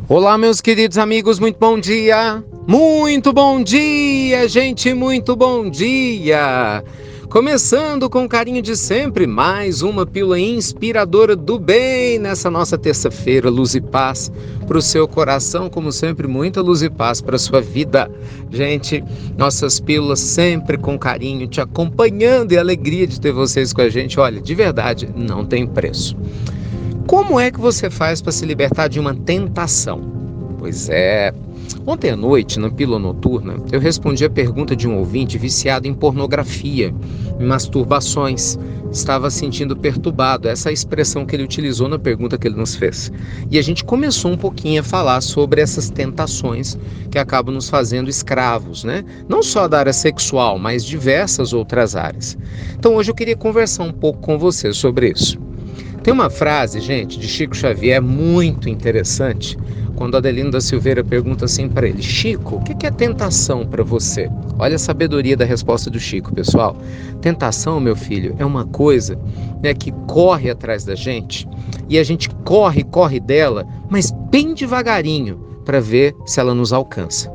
Olá, meus queridos amigos, muito bom dia! Muito bom dia, gente, muito bom dia! Começando com o carinho de sempre, mais uma pílula inspiradora do bem nessa nossa terça-feira, luz e paz para o seu coração, como sempre, muita luz e paz para a sua vida. Gente, nossas pílulas sempre com carinho, te acompanhando e alegria de ter vocês com a gente, olha, de verdade, não tem preço. Como é que você faz para se libertar de uma tentação? Pois é, ontem à noite, na Pílula Noturna, eu respondi a pergunta de um ouvinte viciado em pornografia, em masturbações. Estava sentindo perturbado, essa é a expressão que ele utilizou na pergunta que ele nos fez. E a gente começou um pouquinho a falar sobre essas tentações que acabam nos fazendo escravos, né? Não só da área sexual, mas diversas outras áreas. Então hoje eu queria conversar um pouco com você sobre isso. Tem uma frase, gente, de Chico Xavier muito interessante, quando Adelino da Silveira pergunta assim para ele: Chico, o que é tentação para você? Olha a sabedoria da resposta do Chico, pessoal. Tentação, meu filho, é uma coisa, né, que corre atrás da gente e a gente corre dela, mas bem devagarinho, para ver se ela nos alcança.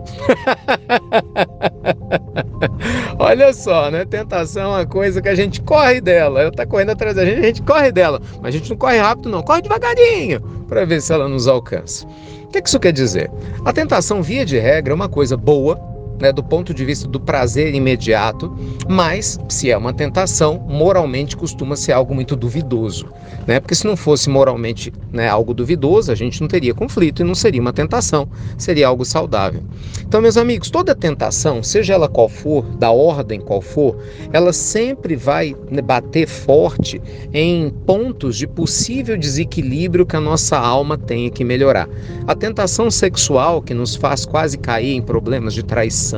Olha só, né? Tentação é uma coisa que a gente corre dela. Ela tá correndo atrás da gente, a gente corre dela. Mas a gente não corre rápido, não. Corre devagarinho para ver se ela nos alcança. O que isso quer dizer? A tentação, via de regra, é uma coisa boa, né, do ponto de vista do prazer imediato, mas, se é uma tentação, moralmente costuma ser algo muito duvidoso, né? Porque se não fosse moralmente, né, algo duvidoso, a gente não teria conflito e não seria uma tentação, seria algo saudável. Então, meus amigos, toda tentação, seja ela qual for, da ordem qual for, ela sempre vai, né, bater forte em pontos de possível desequilíbrio que a nossa alma tenha que melhorar. A tentação sexual, que nos faz quase cair em problemas de traição,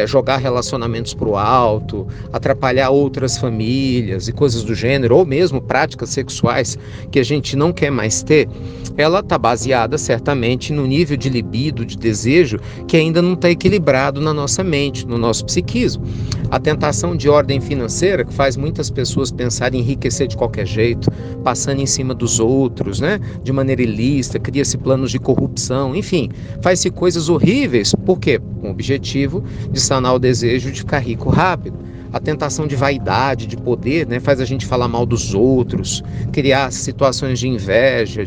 jogar relacionamentos para o alto, atrapalhar outras famílias e coisas do gênero, ou mesmo práticas sexuais que a gente não quer mais ter, ela está baseada certamente no nível de libido, de desejo, que ainda não está equilibrado na nossa mente, no nosso psiquismo. A tentação de ordem financeira, que faz muitas pessoas pensarem em enriquecer de qualquer jeito, passando em cima dos outros, né? De maneira ilícita, cria-se planos de corrupção, enfim, faz-se coisas horríveis. Por quê? Com o objetivo de sanar o desejo de ficar rico rápido. A tentação de vaidade, de poder, né, faz a gente falar mal dos outros, criar situações de inveja,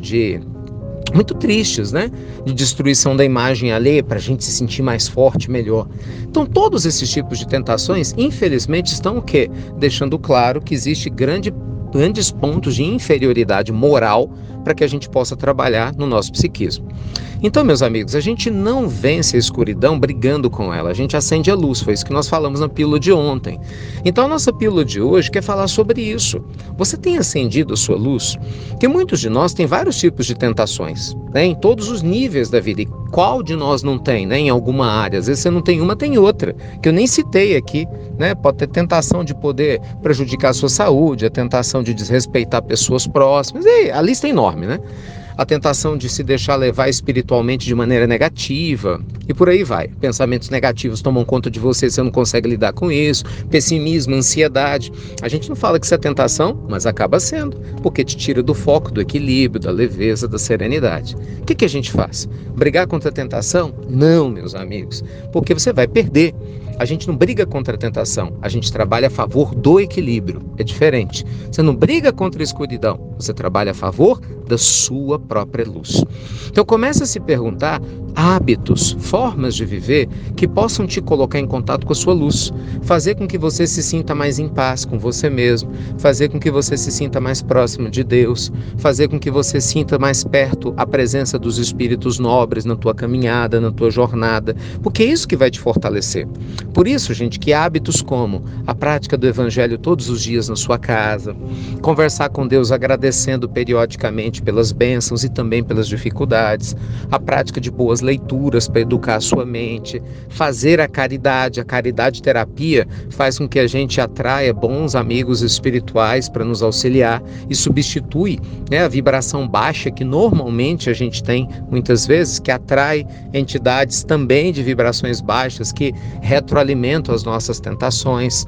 muito tristes, né? De destruição da imagem alheia para a gente se sentir mais forte, melhor. Então, todos esses tipos de tentações, infelizmente, estão o quê? Deixando claro que existe grandes pontos de inferioridade moral para que a gente possa trabalhar no nosso psiquismo. Então, meus amigos, a gente não vence a escuridão brigando com ela, a gente acende a luz, foi isso que nós falamos na pílula de ontem. Então, a nossa pílula de hoje quer falar sobre isso. Você tem acendido a sua luz? Porque muitos de nós têm vários tipos de tentações, né, em todos os níveis da vida. E qual de nós não tem, né, em alguma área? Às vezes você não tem uma, tem outra, que eu nem citei aqui, né? Pode ter tentação de poder prejudicar a sua saúde, a tentação de desrespeitar pessoas próximas, e a lista é enorme, né? A tentação de se deixar levar espiritualmente de maneira negativa, e por aí vai. Pensamentos negativos tomam conta de você não consegue lidar com isso, pessimismo, ansiedade. A gente não fala que isso é tentação, mas acaba sendo, porque te tira do foco, do equilíbrio, da leveza, da serenidade. O que a gente faz? Brigar contra a tentação? Não, meus amigos, porque você vai perder. A gente não briga contra a tentação, a gente trabalha a favor do equilíbrio, é diferente. Você não briga contra a escuridão, você trabalha a favor da sua própria luz. Então comece a se perguntar hábitos, formas de viver que possam te colocar em contato com a sua luz, fazer com que você se sinta mais em paz com você mesmo, fazer com que você se sinta mais próximo de Deus, fazer com que você sinta mais perto a presença dos espíritos nobres na tua caminhada, na tua jornada, porque é isso que vai te fortalecer. Por isso, gente, que hábitos como a prática do evangelho todos os dias na sua casa, conversar com Deus agradecendo periodicamente pelas bênçãos e também pelas dificuldades, a prática de boas leituras para educar a sua mente, fazer a caridade terapia faz com que a gente atraia bons amigos espirituais para nos auxiliar e substitui, né, a vibração baixa que normalmente a gente tem muitas vezes, que atrai entidades também de vibrações baixas que retroalimentam as nossas tentações.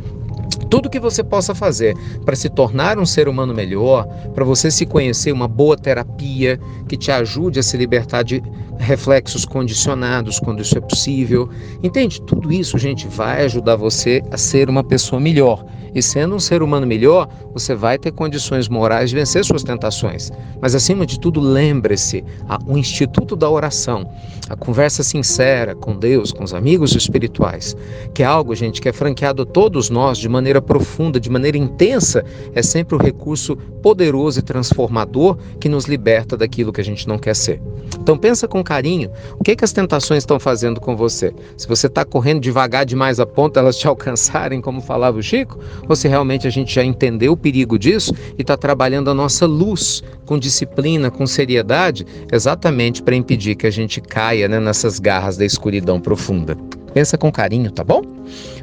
Tudo que você possa fazer para se tornar um ser humano melhor, para você se conhecer, uma boa terapia que te ajude a se libertar de reflexos condicionados quando isso é possível. Entende? Tudo isso, gente, vai ajudar você a ser uma pessoa melhor. E sendo um ser humano melhor, você vai ter condições morais de vencer suas tentações. Mas acima de tudo, lembre-se, o Instituto da Oração, a conversa sincera com Deus, com os amigos espirituais, que é algo, gente, que é franqueado a todos nós de maneira profunda, de maneira intensa, é sempre o recurso poderoso e transformador que nos liberta daquilo que a gente não quer ser. Então pensa com carinho, o que as tentações estão fazendo com você? Se você está correndo devagar demais a ponto de elas te alcançarem, como falava o Chico, ou se realmente a gente já entendeu o perigo disso e está trabalhando a nossa luz com disciplina, com seriedade, exatamente para impedir que a gente caia, né, nessas garras da escuridão profunda. Pensa com carinho, tá bom?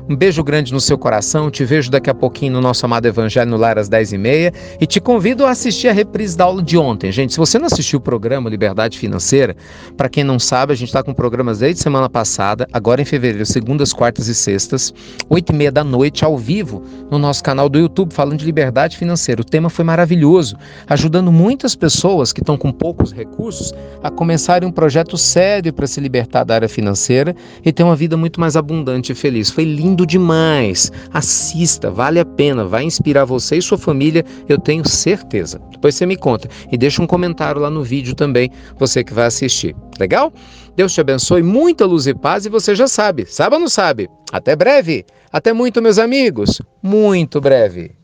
Um beijo grande no seu coração, te vejo daqui a pouquinho no nosso amado Evangelho no Lar às 10h30 e te convido a assistir a reprise da aula de ontem. Gente, se você não assistiu o programa Liberdade Financeira, para quem não sabe, a gente está com programas desde semana passada, agora em fevereiro, segundas, quartas e sextas, 8h30 da noite, ao vivo, no nosso canal do YouTube, falando de liberdade financeira. O tema foi maravilhoso, ajudando muitas pessoas que estão com poucos recursos a começarem um projeto sério para se libertar da área financeira e ter uma vida muito mais abundante e feliz. Foi lindo demais. Assista, vale a pena, vai inspirar você e sua família, eu tenho certeza. Depois você me conta e deixa um comentário lá no vídeo também, você que vai assistir. Legal? Deus te abençoe, muita luz e paz, e você já sabe ou não sabe? Até breve, até muito, meus amigos, muito breve.